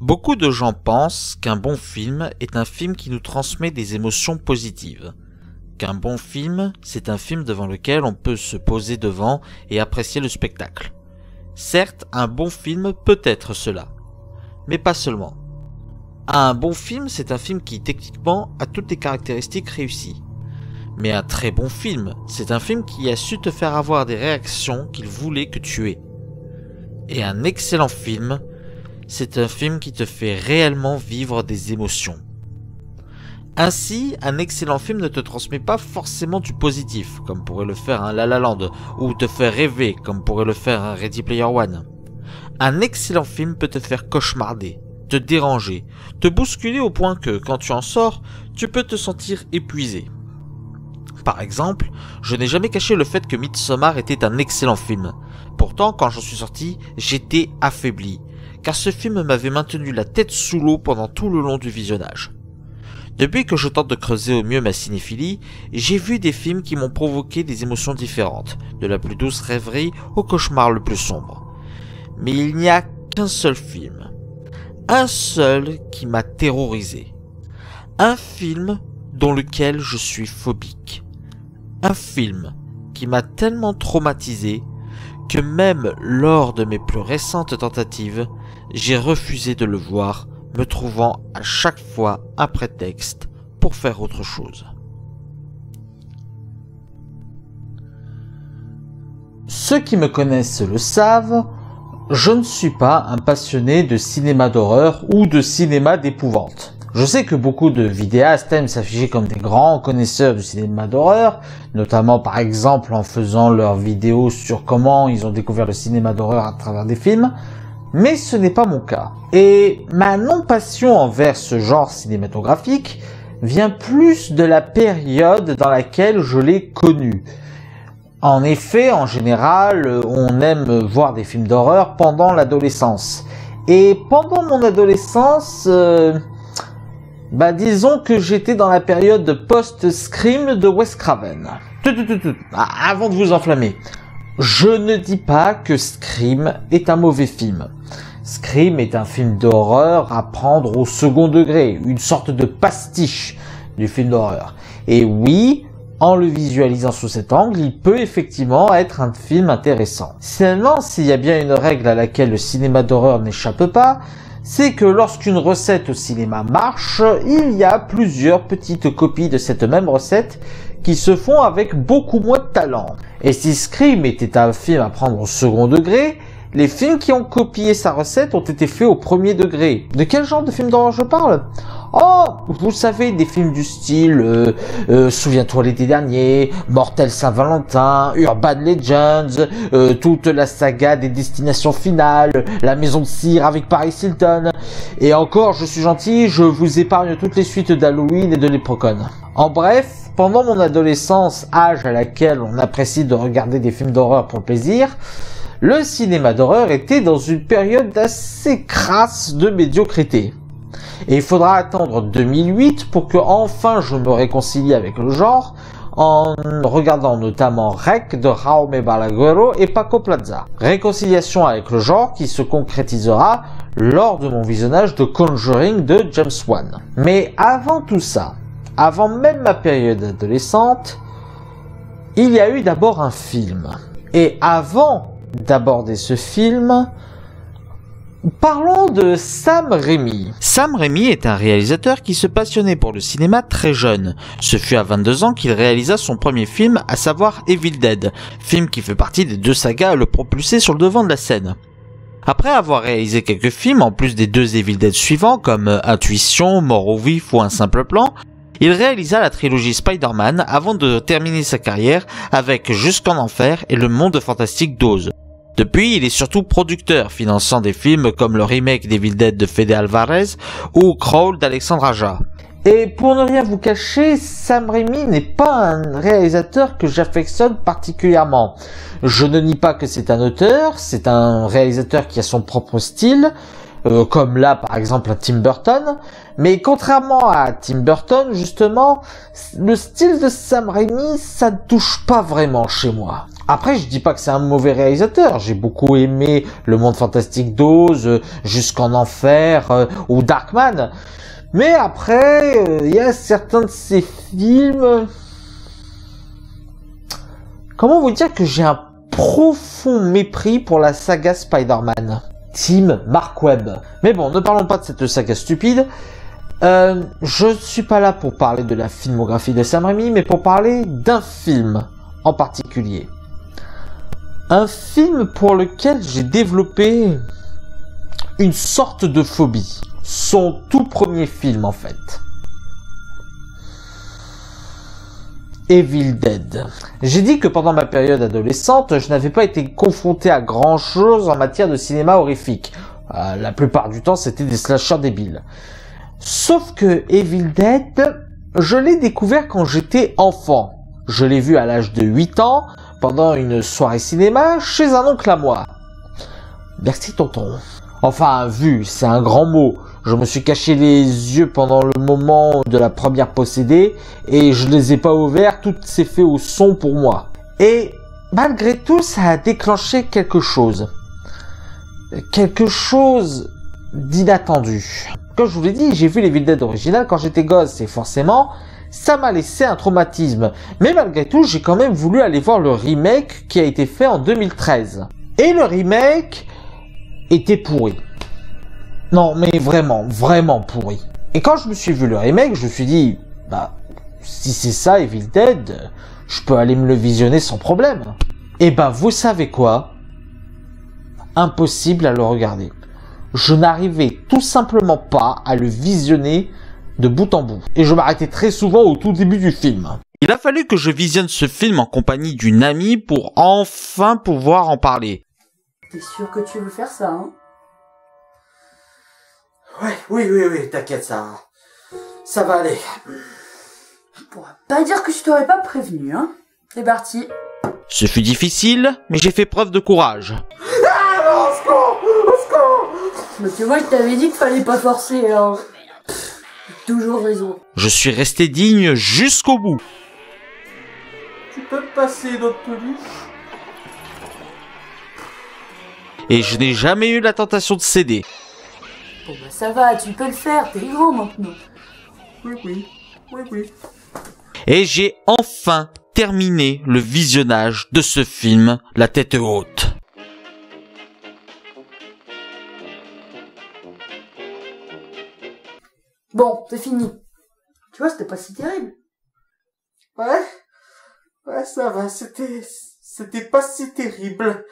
Beaucoup de gens pensent qu'un bon film est un film qui nous transmet des émotions positives. Qu'un bon film, c'est un film devant lequel on peut se poser devant et apprécier le spectacle. Certes, un bon film peut être cela, mais pas seulement. Un bon film, c'est un film qui techniquement a toutes les caractéristiques réussies. Mais un très bon film, c'est un film qui a su te faire avoir des réactions qu'il voulait que tu aies. Et un excellent film, c'est un film qui te fait réellement vivre des émotions. Ainsi, un excellent film ne te transmet pas forcément du positif, comme pourrait le faire un La La Land, ou te faire rêver, comme pourrait le faire un Ready Player One. Un excellent film peut te faire cauchemarder, te déranger, te bousculer au point que, quand tu en sors, tu peux te sentir épuisé. Par exemple, je n'ai jamais caché le fait que Midsommar était un excellent film. Pourtant, quand j'en suis sorti, j'étais affaibli, car ce film m'avait maintenu la tête sous l'eau pendant tout le long du visionnage. Depuis que je tente de creuser au mieux ma cinéphilie, j'ai vu des films qui m'ont provoqué des émotions différentes, de la plus douce rêverie au cauchemar le plus sombre. Mais il n'y a qu'un seul film, un seul qui m'a terrorisé, un film dont lequel je suis phobique, un film qui m'a tellement traumatisé que même lors de mes plus récentes tentatives, j'ai refusé de le voir, me trouvant à chaque fois un prétexte pour faire autre chose. Ceux qui me connaissent le savent, je ne suis pas un passionné de cinéma d'horreur ou de cinéma d'épouvante. Je sais que beaucoup de vidéastes aiment s'afficher comme des grands connaisseurs du cinéma d'horreur, notamment par exemple en faisant leurs vidéos sur comment ils ont découvert le cinéma d'horreur à travers des films, mais ce n'est pas mon cas. Et ma non-passion envers ce genre cinématographique vient plus de la période dans laquelle je l'ai connu. En effet, en général, on aime voir des films d'horreur pendant l'adolescence. Et pendant mon adolescence, disons que j'étais dans la période post-Scream de Wes Craven. Avant de vous enflammer, je ne dis pas que Scream est un mauvais film. Scream est un film d'horreur à prendre au second degré, une sorte de pastiche du film d'horreur. Et oui, en le visualisant sous cet angle, il peut effectivement être un film intéressant. Seulement, s'il y a bien une règle à laquelle le cinéma d'horreur n'échappe pas, c'est que lorsqu'une recette au cinéma marche, il y a plusieurs petites copies de cette même recette qui se font avec beaucoup moins de talent. Et si Scream était un film à prendre au second degré, les films qui ont copié sa recette ont été faits au premier degré. De quel genre de film d'horreur je parle ? Oh, vous savez, des films du style Souviens-toi l'été dernier, Mortel Saint-Valentin, Urban Legends, toute la saga des Destinations Finales, La Maison de Cire avec Paris Hilton. Et encore, je suis gentil, je vous épargne toutes les suites d'Halloween et de Leprechaun. En bref, pendant mon adolescence, âge à laquelle on apprécie de regarder des films d'horreur pour le plaisir, le cinéma d'horreur était dans une période assez crasse de médiocrité. Et il faudra attendre 2008 pour que enfin je me réconcilie avec le genre, en regardant notamment Rec de Jaume Balagueró et Paco Plaza. Réconciliation avec le genre qui se concrétisera lors de mon visionnage de Conjuring de James Wan. Mais avant tout ça, avant même ma période adolescente, il y a eu d'abord un film. Et avant d'aborder ce film, parlons de Sam Raimi. Sam Raimi est un réalisateur qui se passionnait pour le cinéma très jeune. Ce fut à 22 ans qu'il réalisa son premier film, à savoir Evil Dead, film qui fait partie des deux sagas à le propulser sur le devant de la scène. Après avoir réalisé quelques films, en plus des deux Evil Dead suivants, comme Intuition, Mort au vif ou Un simple plan, il réalisa la trilogie Spider-Man avant de terminer sa carrière avec Jusqu'en Enfer et Le Monde Fantastique d'Oz. Depuis, il est surtout producteur, finançant des films comme le remake d'Evil Dead de Fede Alvarez ou Crawl d'Alexandre Aja. Et pour ne rien vous cacher, Sam Raimi n'est pas un réalisateur que j'affectionne particulièrement. Je ne nie pas que c'est un auteur, c'est un réalisateur qui a son propre style, comme là par exemple à Tim Burton, mais contrairement à Tim Burton justement, le style de Sam Raimi ça ne touche pas vraiment chez moi. Après je dis pas que c'est un mauvais réalisateur, j'ai beaucoup aimé Le Monde Fantastique d'Oz, Jusqu'en Enfer ou Darkman, mais après il y a certains de ces films... Comment vous dire que j'ai un profond mépris pour la saga Spider-Man. Team Mark Webb. Mais bon, ne parlons pas de cette saga stupide. Je suis pas là pour parler de la filmographie de Sam Raimi, mais pour parler d'un film en particulier. Un film pour lequel j'ai développé une sorte de phobie. Son tout premier film en fait. Evil Dead. J'ai dit que pendant ma période adolescente, je n'avais pas été confronté à grand chose en matière de cinéma horrifique. La plupart du temps, c'était des slashers débiles. Sauf que Evil Dead, je l'ai découvert quand j'étais enfant. Je l'ai vu à l'âge de 8 ans, pendant une soirée cinéma, chez un oncle à moi. Merci tonton. Enfin, vu, c'est un grand mot. Je me suis caché les yeux pendant le moment de la première possédée et je les ai pas ouverts, tout s'est fait au son pour moi. Et malgré tout, ça a déclenché quelque chose. Quelque chose d'inattendu. Comme je vous l'ai dit, j'ai vu les Evil Dead originales quand j'étais gosse et forcément, ça m'a laissé un traumatisme. Mais malgré tout, j'ai quand même voulu aller voir le remake qui a été fait en 2013. Et le remake était pourri. Non, mais vraiment, vraiment pourri. Et quand je me suis vu le remake, je me suis dit, bah, si c'est ça, Evil Dead, je peux aller me le visionner sans problème. Et ben, vous savez quoi? Impossible à le regarder. Je n'arrivais tout simplement pas à le visionner de bout en bout. Et je m'arrêtais très souvent au tout début du film. Il a fallu que je visionne ce film en compagnie d'une amie pour enfin pouvoir en parler. T'es sûr que tu veux faire ça, hein? Ouais, oui, t'inquiète, ça va aller. Je pourrais pas dire que je t'aurais pas prévenu, hein? C'est parti. Ce fut difficile, mais j'ai fait preuve de courage. Ah non, au secours! Au secours! Mais tu vois, je t'avais dit qu'il fallait pas forcer, hein. J'ai toujours raison. Je suis resté digne jusqu'au bout. Tu peux me passer notre peluche? Et je n'ai jamais eu la tentation de céder. Bon bah ça va, tu peux le faire, t'es grand maintenant. Oui. Et j'ai enfin terminé le visionnage de ce film, La tête haute. Bon, c'est fini. Tu vois, c'était pas si terrible. Ouais, ça va, c'était pas si terrible.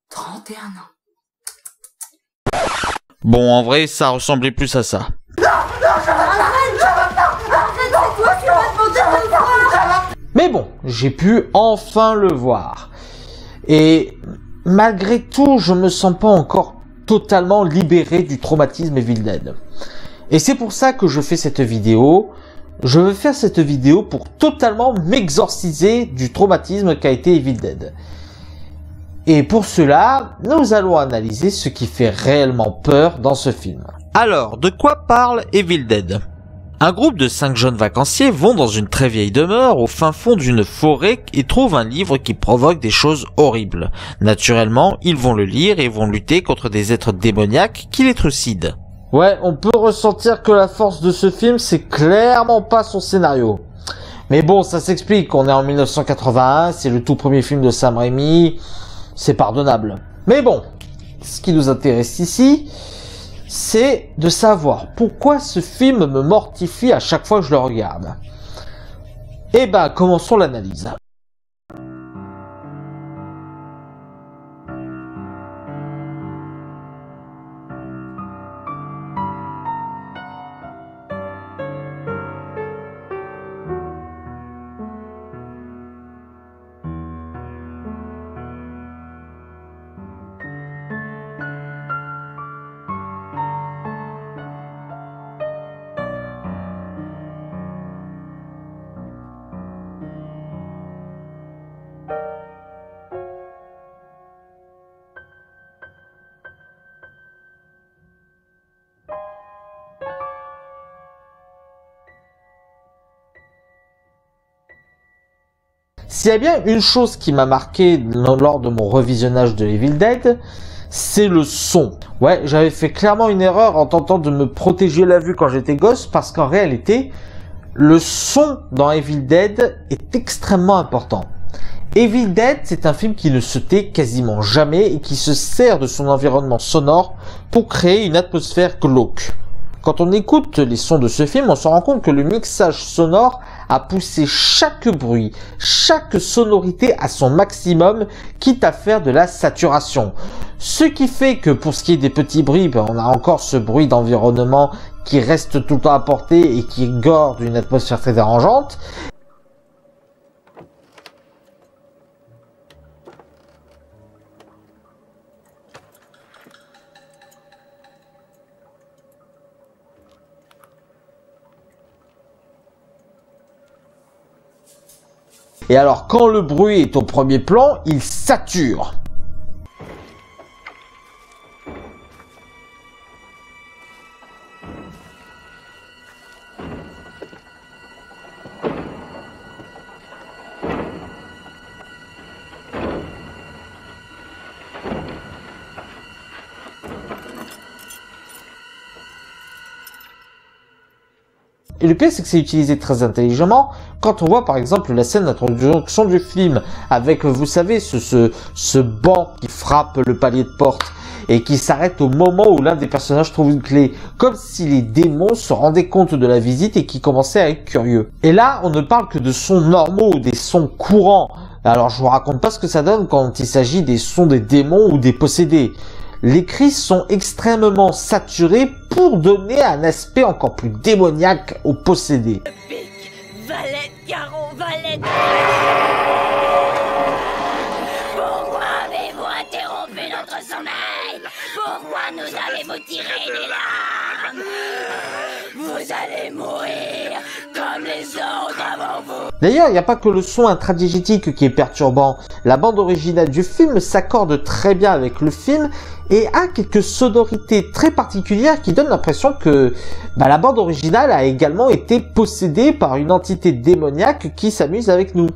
31 ans. Bon, en vrai, ça ressemblait plus à ça. Mais bon, j'ai pu enfin le voir. Et malgré tout, je me sens pas encore totalement libéré du traumatisme Evil Dead. Et c'est pour ça que je fais cette vidéo. Je veux faire cette vidéo pour totalement m'exorciser du traumatisme qu'a été Evil Dead. Et pour cela, nous allons analyser ce qui fait réellement peur dans ce film. Alors, de quoi parle Evil Dead ? Un groupe de 5 jeunes vacanciers vont dans une très vieille demeure au fin fond d'une forêt et trouvent un livre qui provoque des choses horribles. Naturellement, ils vont le lire et vont lutter contre des êtres démoniaques qui les trucident. Ouais, on peut ressentir que la force de ce film, c'est clairement pas son scénario. Mais bon, ça s'explique, on est en 1981, c'est le tout premier film de Sam Raimi, c'est pardonnable. Mais bon, ce qui nous intéresse ici, c'est de savoir pourquoi ce film me mortifie à chaque fois que je le regarde. Eh ben, commençons l'analyse. S'il y a bien une chose qui m'a marqué lors de mon revisionnage de Evil Dead, c'est le son. Ouais, j'avais fait clairement une erreur en tentant de me protéger la vue quand j'étais gosse, parce qu'en réalité, le son dans Evil Dead est extrêmement important. Evil Dead, c'est un film qui ne se tait quasiment jamais et qui se sert de son environnement sonore pour créer une atmosphère glauque. Quand on écoute les sons de ce film, on se rend compte que le mixage sonore a poussé chaque bruit, chaque sonorité à son maximum, quitte à faire de la saturation. Ce qui fait que pour ce qui est des petits bruits, on a encore ce bruit d'environnement qui reste tout le temps à portée et qui gorde une atmosphère très dérangeante. Et alors, quand le bruit est au premier plan, il sature. Et le pire, c'est que c'est utilisé très intelligemment quand on voit par exemple la scène d'introduction du film avec, vous savez, ce banc qui frappe le palier de porte et qui s'arrête au moment où l'un des personnages trouve une clé, comme si les démons se rendaient compte de la visite et qui commençaient à être curieux. Et là, on ne parle que de sons normaux ou des sons courants. Alors je vous raconte pas ce que ça donne quand il s'agit des sons des démons ou des possédés. Les cris sont extrêmement saturés pour donner un aspect encore plus démoniaque aux possédés. Valette, Caron, Valette. Pourquoi avez-vous interrompu notre sommeil? Pourquoi nous avez-vous tiré les larmes? Vous allez mourir comme les autres avant vous. D'ailleurs, il n'y a pas que le son intradigétique qui est perturbant. La bande originale du film s'accorde très bien avec le film et a quelques sonorités très particulières qui donnent l'impression que la bande originale a également été possédée par une entité démoniaque qui s'amuse avec nous.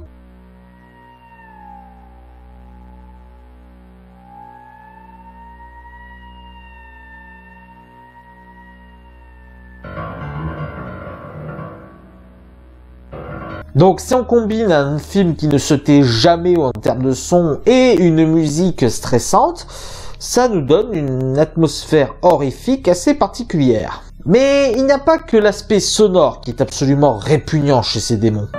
Donc si on combine un film qui ne se tait jamais en termes de son et une musique stressante, ça nous donne une atmosphère horrifique assez particulière. Mais il n'y a pas que l'aspect sonore qui est absolument répugnant chez ces démons.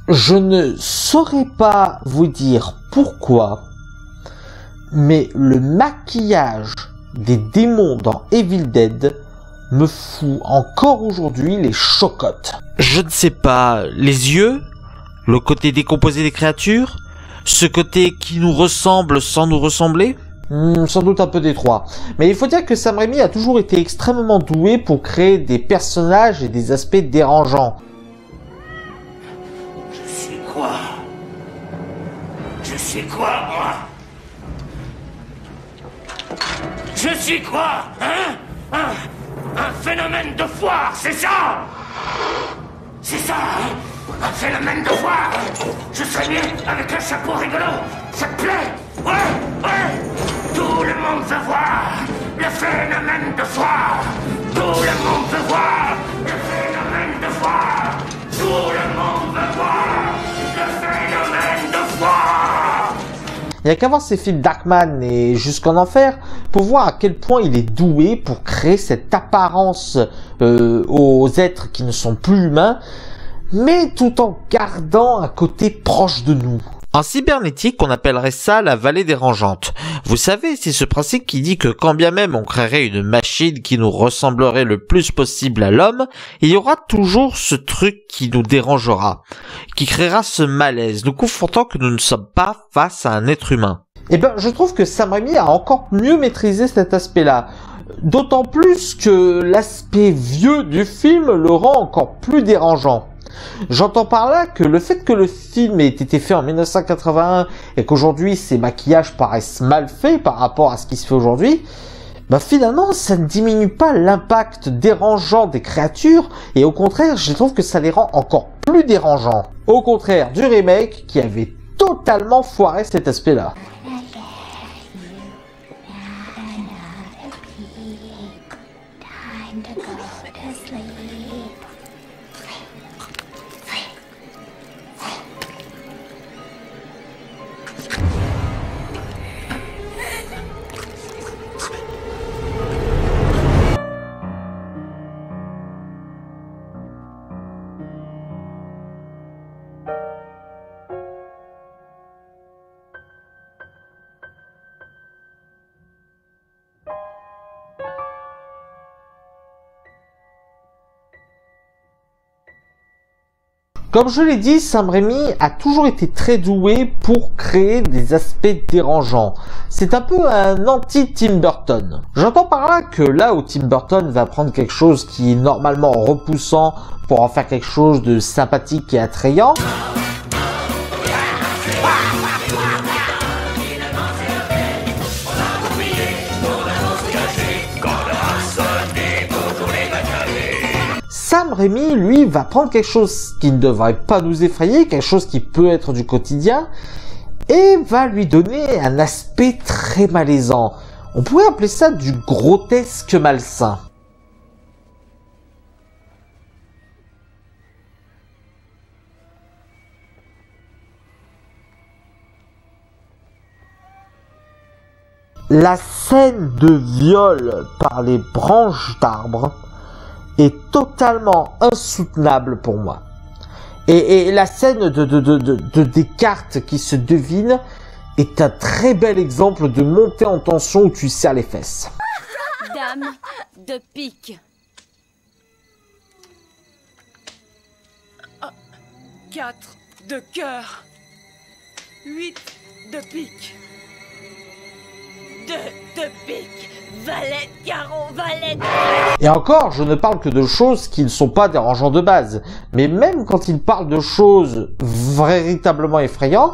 Je ne saurais pas vous dire pourquoi, mais le maquillage des démons dans Evil Dead me fout encore aujourd'hui les chocottes. Je ne sais pas, les yeux, le côté décomposé des créatures, ce côté qui nous ressemble sans nous ressembler, sans doute un peu des trois. Mais il faut dire que Sam Raimi a toujours été extrêmement doué pour créer des personnages et des aspects dérangeants. Je suis quoi, moi? Je suis quoi, hein? Un phénomène de foire, c'est ça? C'est ça, hein? Un phénomène de foire. Je serais mieux avec un chapeau rigolo. Ça te plaît? Ouais. Tout le monde veut voir le phénomène de foire. Tout le monde veut voir le phénomène de foire. Tout le monde veut voir le phénomène de foire. Il n'y a qu'à voir ces films Darkman et Jusqu'en Enfer pour voir à quel point il est doué pour créer cette apparence aux êtres qui ne sont plus humains, mais tout en gardant un côté proche de nous. En cybernétique, on appellerait ça la vallée dérangeante. Vous savez, c'est ce principe qui dit que quand bien même on créerait une machine qui nous ressemblerait le plus possible à l'homme, il y aura toujours ce truc qui nous dérangera, qui créera ce malaise, nous confortant que nous ne sommes pas face à un être humain. Eh ben, je trouve que Sam Raimi a encore mieux maîtrisé cet aspect-là. D'autant plus que l'aspect vieux du film le rend encore plus dérangeant. J'entends par là que le fait que le film ait été fait en 1981 et qu'aujourd'hui ces maquillages paraissent mal faits par rapport à ce qui se fait aujourd'hui, finalement ça ne diminue pas l'impact dérangeant des créatures et au contraire je trouve que ça les rend encore plus dérangeants. Au contraire du remake qui avait totalement foiré cet aspect-là. Comme je l'ai dit, Sam Raimi a toujours été très doué pour créer des aspects dérangeants. C'est un peu un anti-Tim Burton. J'entends par là que là où Tim Burton va prendre quelque chose qui est normalement repoussant pour en faire quelque chose de sympathique et attrayant, Sam Raimi, lui, va prendre quelque chose qui ne devrait pas nous effrayer, quelque chose qui peut être du quotidien, et va lui donner un aspect très malaisant. On pourrait appeler ça du grotesque malsain. La scène de viol par les branches d'arbres est totalement insoutenable pour moi. Et la scène des cartes qui se devinent est un très bel exemple de montée en tension où tu serres les fesses. Dame de pique. 4 de cœur. 8 de pique. 2 de pique. Valet, carreau, valet. Et encore, je ne parle que de choses qui ne sont pas dérangeantes de base. Mais même quand il parle de choses véritablement effrayantes,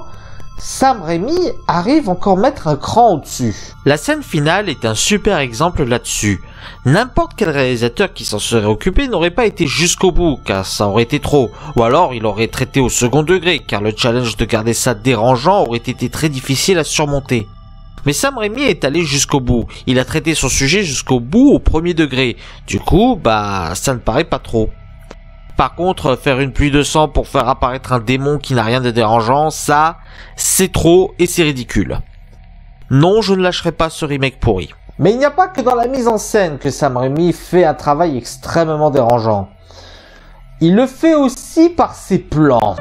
Sam Raimi arrive encore à mettre un cran au-dessus. La scène finale est un super exemple là-dessus. N'importe quel réalisateur qui s'en serait occupé n'aurait pas été jusqu'au bout, car ça aurait été trop. Ou alors il aurait traité au second degré, car le challenge de garder ça dérangeant aurait été très difficile à surmonter. Mais Sam Raimi est allé jusqu'au bout. Il a traité son sujet jusqu'au bout au premier degré. Du coup, ça ne paraît pas trop. Par contre, faire une pluie de sang pour faire apparaître un démon qui n'a rien de dérangeant, ça, c'est trop et c'est ridicule. Non, je ne lâcherai pas ce remake pourri. Mais il n'y a pas que dans la mise en scène que Sam Raimi fait un travail extrêmement dérangeant. Il le fait aussi par ses plans.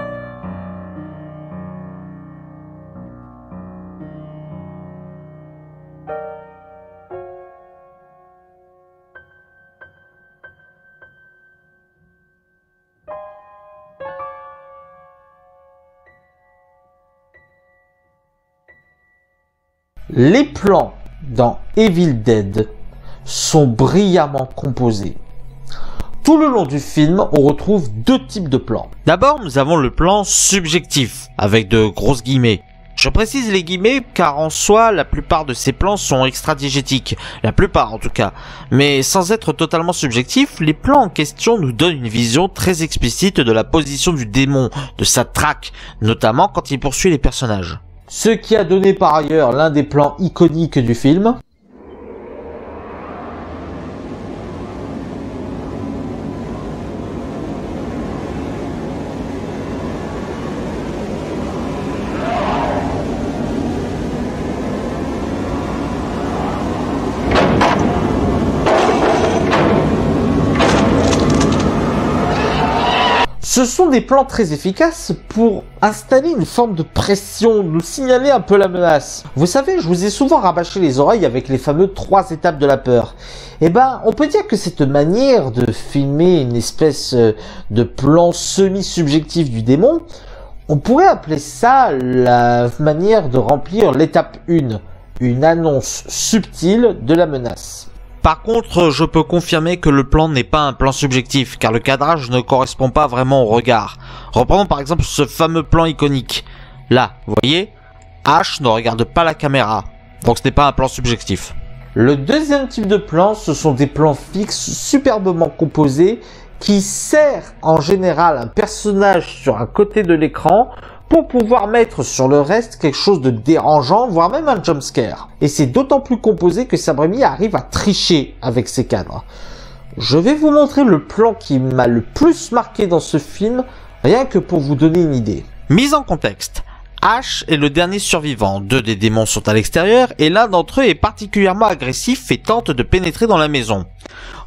Les plans dans Evil Dead sont brillamment composés. Tout le long du film, on retrouve deux types de plans. D'abord, nous avons le plan subjectif, avec de grosses guillemets. Je précise les guillemets car en soi, la plupart de ces plans sont extradigétiques, la plupart en tout cas. Mais sans être totalement subjectifs, les plans en question nous donnent une vision très explicite de la position du démon, de sa traque, notamment quand il poursuit les personnages. Ce qui a donné par ailleurs l'un des plans iconiques du film. Ce sont des plans très efficaces pour installer une forme de pression, nous signaler un peu la menace. Vous savez, je vous ai souvent rabâché les oreilles avec les fameux 3 étapes de la peur. On peut dire que cette manière de filmer une espèce de plan semi-subjectif du démon, on pourrait appeler ça la manière de remplir l'étape 1, une annonce subtile de la menace. Par contre, je peux confirmer que le plan n'est pas un plan subjectif, car le cadrage ne correspond pas vraiment au regard. Reprenons par exemple ce fameux plan iconique. Là, vous voyez, Ash ne regarde pas la caméra, donc ce n'est pas un plan subjectif. Le deuxième type de plan, ce sont des plans fixes superbement composés qui servent en général un personnage sur un côté de l'écran pour pouvoir mettre sur le reste quelque chose de dérangeant, voire même un jumpscare. Et c'est d'autant plus composé que Sam Raimi arrive à tricher avec ces cadres. Je vais vous montrer le plan qui m'a le plus marqué dans ce film, rien que pour vous donner une idée. Mise en contexte. Ash est le dernier survivant, 2 des démons sont à l'extérieur et l'un d'entre eux est particulièrement agressif et tente de pénétrer dans la maison.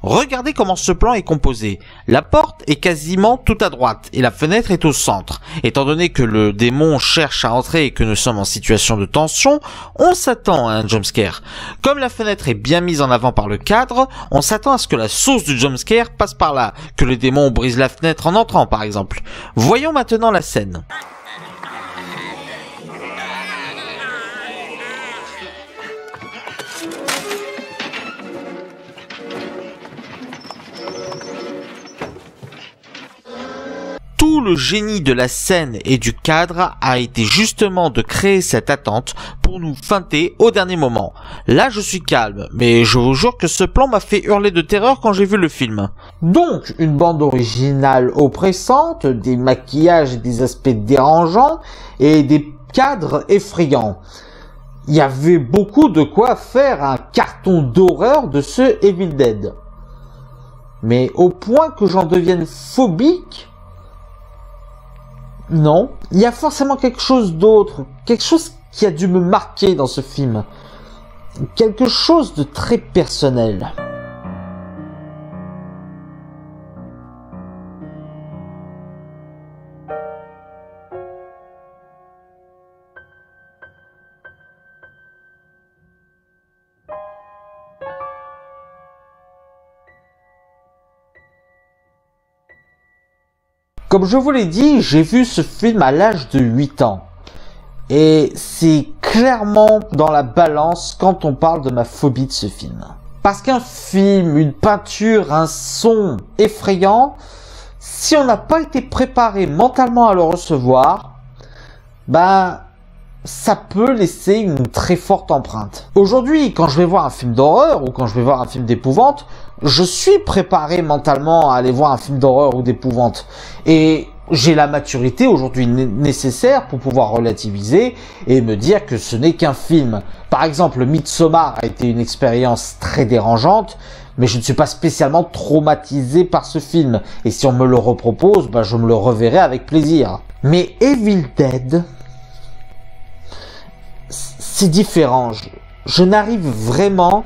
Regardez comment ce plan est composé. La porte est quasiment tout à droite et la fenêtre est au centre. Étant donné que le démon cherche à entrer et que nous sommes en situation de tension, on s'attend à un jumpscare. Comme la fenêtre est bien mise en avant par le cadre, on s'attend à ce que la source du jumpscare passe par là, que le démon brise la fenêtre en entrant par exemple. Voyons maintenant la scène. Tout le génie de la scène et du cadre a été justement de créer cette attente pour nous feinter au dernier moment. Là, je suis calme, mais je vous jure que ce plan m'a fait hurler de terreur quand j'ai vu le film. Donc, une bande originale oppressante, des maquillages et des aspects dérangeants et des cadres effrayants. Il y avait beaucoup de quoi faire un carton d'horreur de ce Evil Dead. Mais au point que j'en devienne phobique, non, il y a forcément quelque chose d'autre, quelque chose qui a dû me marquer dans ce film, quelque chose de très personnel. Comme je vous l'ai dit, j'ai vu ce film à l'âge de 8 ans. Et c'est clairement dans la balance quand on parle de ma phobie de ce film. Parce qu'un film, une peinture, un son effrayant, si on n'a pas été préparé mentalement à le recevoir, ça peut laisser une très forte empreinte. Aujourd'hui, quand je vais voir un film d'horreur ou quand je vais voir un film d'épouvante, je suis préparé mentalement à aller voir un film d'horreur ou d'épouvante. Et j'ai la maturité aujourd'hui nécessaire pour pouvoir relativiser et me dire que ce n'est qu'un film. Par exemple, Midsommar a été une expérience très dérangeante, mais je ne suis pas spécialement traumatisé par ce film. Et si on me le repropose, je me le reverrai avec plaisir. Mais Evil Dead, c'est différent. Je n'arrive vraiment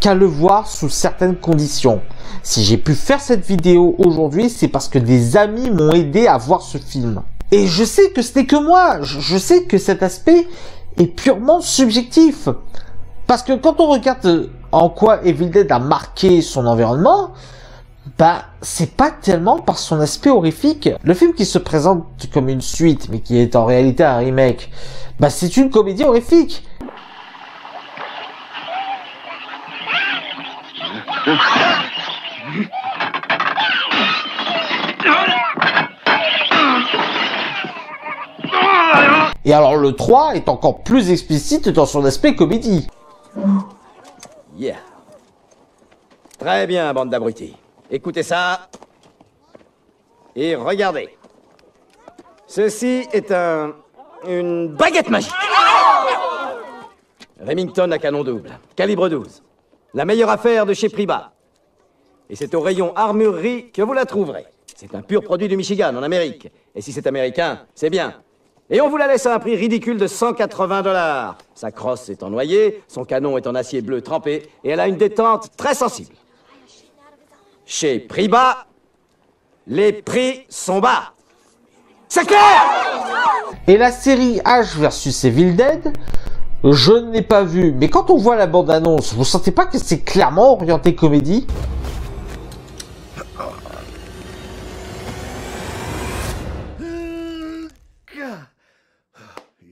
qu'à le voir sous certaines conditions. Si j'ai pu faire cette vidéo aujourd'hui, c'est parce que des amis m'ont aidé à voir ce film. Et je sais que ce n'est que moi. Je sais que cet aspect est purement subjectif. Parce que quand on regarde en quoi Evil Dead a marqué son environnement, c'est pas tellement par son aspect horrifique. Le film qui se présente comme une suite, mais qui est en réalité un remake, c'est une comédie horrifique. Et alors le 3 est encore plus explicite dans son aspect comédie. Yeah. Très bien, bande d'abrutis. Écoutez ça. Et regardez. Ceci est une baguette magique. Remington à canon double, calibre 12. La meilleure affaire de chez Priba. Et c'est au rayon armurerie que vous la trouverez. C'est un pur produit du Michigan, en Amérique. Et si c'est américain, c'est bien. Et on vous la laisse à un prix ridicule de 180 $. Sa crosse est en noyer, son canon est en acier bleu trempé, et elle a une détente très sensible. Chez Priba, les prix sont bas. C'est clair? Et la série Ash vs Evil Dead, je ne l'ai pas vue, mais quand on voit la bande-annonce, vous sentez pas que c'est clairement orienté comédie?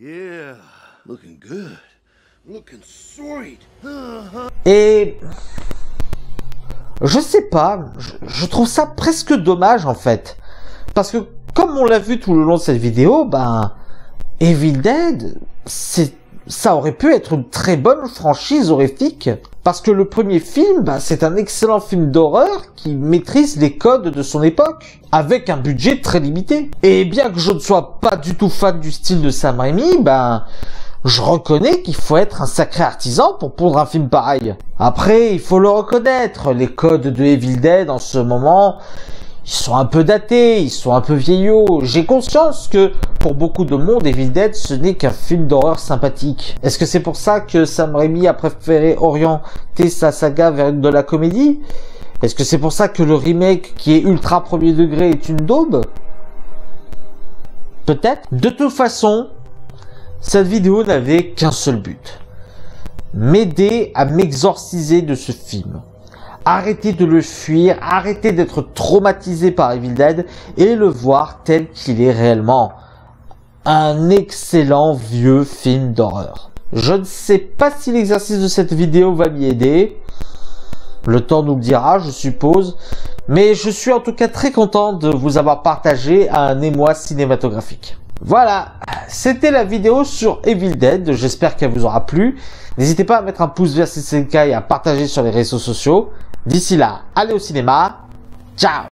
Yeah, looking good. Looking sweet. Et Je sais pas, je trouve ça presque dommage en fait. Parce que comme on l'a vu tout le long de cette vidéo, ben Evil Dead, ça aurait pu être une très bonne franchise horrifique. Parce que le premier film, ben, c'est un excellent film d'horreur qui maîtrise les codes de son époque, avec un budget très limité. Et bien que je ne sois pas du tout fan du style de Sam Raimi, ben je reconnais qu'il faut être un sacré artisan pour pondre un film pareil. Après, il faut le reconnaître, les codes de Evil Dead en ce moment, ils sont un peu datés, ils sont un peu vieillots. J'ai conscience que pour beaucoup de monde, Evil Dead, ce n'est qu'un film d'horreur sympathique. Est-ce que c'est pour ça que Sam Raimi a préféré orienter sa saga vers de la comédie? Est-ce que c'est pour ça que le remake qui est ultra premier degré est une daube? Peut-être. De toute façon, cette vidéo n'avait qu'un seul but. M'aider à m'exorciser de ce film. Arrêtez de le fuir, arrêtez d'être traumatisé par Evil Dead et le voir tel qu'il est réellement. Un excellent vieux film d'horreur. Je ne sais pas si l'exercice de cette vidéo va m'y aider. Le temps nous le dira, je suppose. Mais je suis en tout cas très content de vous avoir partagé un émoi cinématographique. Voilà, c'était la vidéo sur Evil Dead, j'espère qu'elle vous aura plu. N'hésitez pas à mettre un pouce vers si c'est le cas et à partager sur les réseaux sociaux. D'ici là, allez au cinéma, ciao!